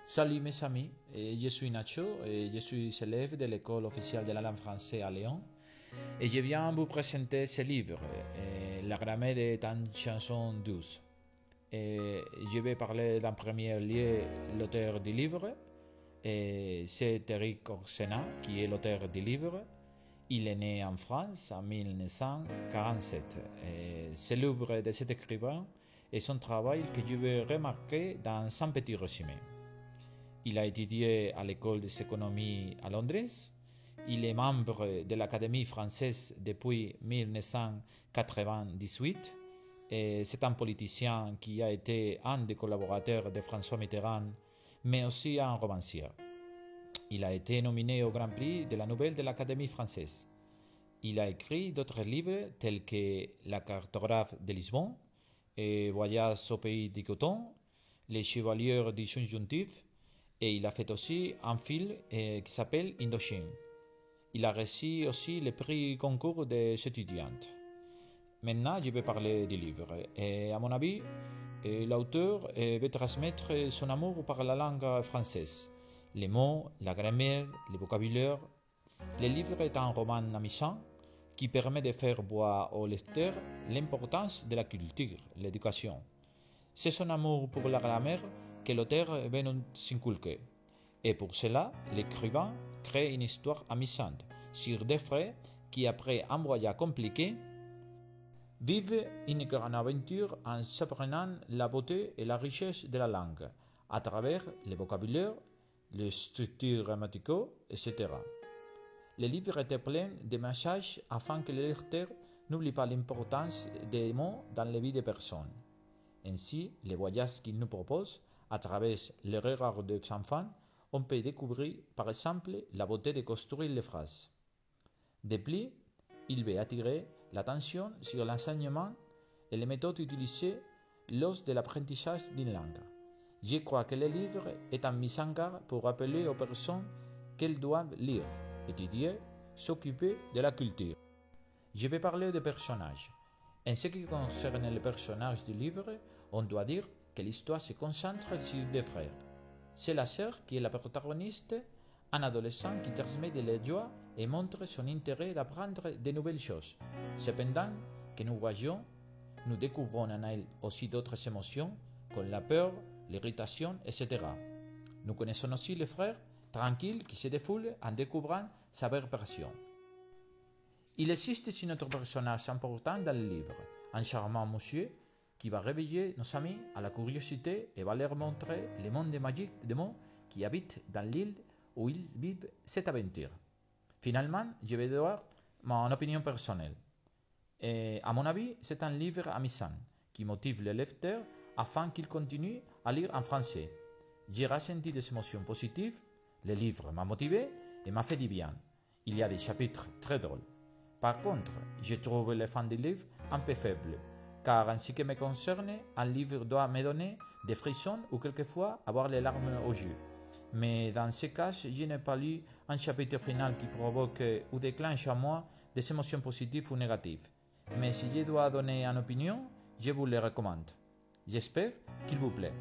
Salut mes amis, je suis Nacho et je suis élève de l'école officielle de la langue française à Lyon et je viens vous présenter ce livre, La grammaire est une chanson douce. Et je vais parler d'un premier lieu l'auteur du livre, et c'est Eric Orsena qui est l'auteur du livre. Il est né en France en 1947. C'est l'œuvre de cet écrivain et son travail que je vais remarquer dans un petit résumé. Il a étudié à l'école des économies à Londres. Il est membre de l'Académie française depuis 1998 et c'est un politicien qui a été un des collaborateurs de François Mitterrand, mais aussi un romancier. Il a été nominé au Grand Prix de la Nouvelle de l'Académie française. Il a écrit d'autres livres tels que La cartographe de Lisbonne et Voyage au pays du coton, Les chevaliers du subjonctif, et il a fait aussi un film qui s'appelle Indochine. Il a reçu aussi le prix concours des étudiants. Maintenant, je vais parler du livre. Et à mon avis, l'auteur veut transmettre son amour par la langue française. Les mots, la grammaire, le vocabulaire. Le livre est un roman amusant qui permet de faire voir au lecteur l'importance de la culture, l'éducation. C'est son amour pour la grammaire que l'auteur veut nous inculquer. Et pour cela, l'écrivain crée une histoire amusante sur des frères qui, après un voyage compliqué, vivent une grande aventure en s'apprenant la beauté et la richesse de la langue à travers le vocabulaire, les structures grammaticales, etc. Le livre était plein de messages afin que le lecteur n'oublie pas l'importance des mots dans la vie des personnes. Ainsi, les voyages qu'il nous propose à travers le regard des enfants, on peut découvrir par exemple la beauté de construire les phrases. De plus, il veut attirer l'attention sur l'enseignement et les méthodes utilisées lors de l'apprentissage d'une langue. Je crois que le livre est un mise en garde pour rappeler aux personnes qu'elles doivent lire, étudier, s'occuper de la culture. Je vais parler des personnages. En ce qui concerne les personnages du livre, on doit dire que l'histoire se concentre sur deux frères. C'est la sœur qui est la protagoniste, un adolescent qui transmet de la joie et montre son intérêt d'apprendre de nouvelles choses. Cependant que nous voyons, nous découvrons en elle aussi d'autres émotions, comme la peur, l'irritation, etc. Nous connaissons aussi le frère tranquille qui se défoule en découvrant sa vraie passion. Il existe un autre personnage important dans le livre, un charmant monsieur qui va réveiller nos amis à la curiosité et va leur montrer le monde magique des mots qui habitent dans l'île où ils vivent cette aventure. Finalement, je vais donner mon opinion personnelle. Et à mon avis, c'est un livre amusant qui motive le lecteur afin qu'il continue à lire en français. J'ai ressenti des émotions positives, le livre m'a motivé et m'a fait du bien. Il y a des chapitres très drôles. Par contre, je trouve les fins du livre un peu faibles, car en ce qui me concerne, un livre doit me donner des frissons ou quelquefois avoir les larmes aux yeux. Mais dans ce cas, je n'ai pas lu un chapitre final qui provoque ou déclenche en moi des émotions positives ou négatives. Mais si je dois donner une opinion, je vous le recommande. J'espère qu'il vous plaît.